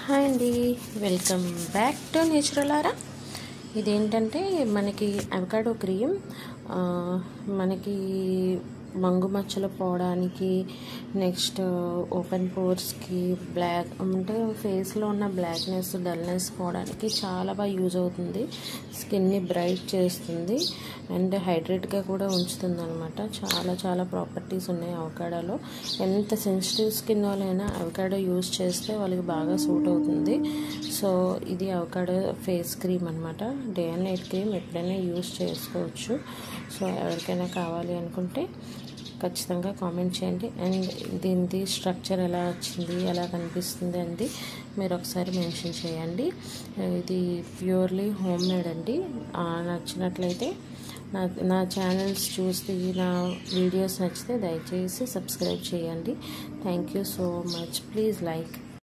Hi అండి, welcome back to నేచురలారా. ఇదేంటంటే మనకి అవకాడో క్రీమ్ మనకి మంగు మచ్చలు పోవడానికి, నెక్స్ట్ ఓపెన్ పోర్స్కి, బ్లాక్ అంటే ఫేస్లో ఉన్న బ్లాక్నెస్ డల్నెస్ పోవడానికి చాలా బాగా యూజ్ అవుతుంది. స్కిన్ని బ్రైట్ చేస్తుంది అండ్ హైడ్రేట్గా కూడా ఉంచుతుంది అనమాట. చాలా చాలా ప్రాపర్టీస్ ఉన్నాయి అవకాడోలో. ఎంత సెన్సిటివ్ స్కిన్ వాళ్ళైనా అవకాడో యూజ్ చేస్తే వాళ్ళకి బాగా సూట్ అవుతుంది. సో ఇది అవకాడో ఫేస్ క్రీమ్ అనమాట. డే అండ్ నైట్ క్రీమ్ ఎప్పుడైనా యూజ్ చేసుకోవచ్చు. సో ఎవరికైనా కావాలి అనుకుంటే ఖచ్చితంగా కామెంట్ చేయండి. అండ్ దీనిది స్ట్రక్చర్ ఎలా వచ్చింది, ఎలా కనిపిస్తుంది అనేది మీరు ఒకసారి మెన్షన్ చేయండి. ఇది ప్యూర్లీ హోమ్ మేడ్ అండి. నచ్చినట్లయితే నా ఛానల్స్ చూసి నా వీడియోస్ నచ్చితే దయచేసి సబ్స్క్రైబ్ చేయండి. Thank you so much. Please like.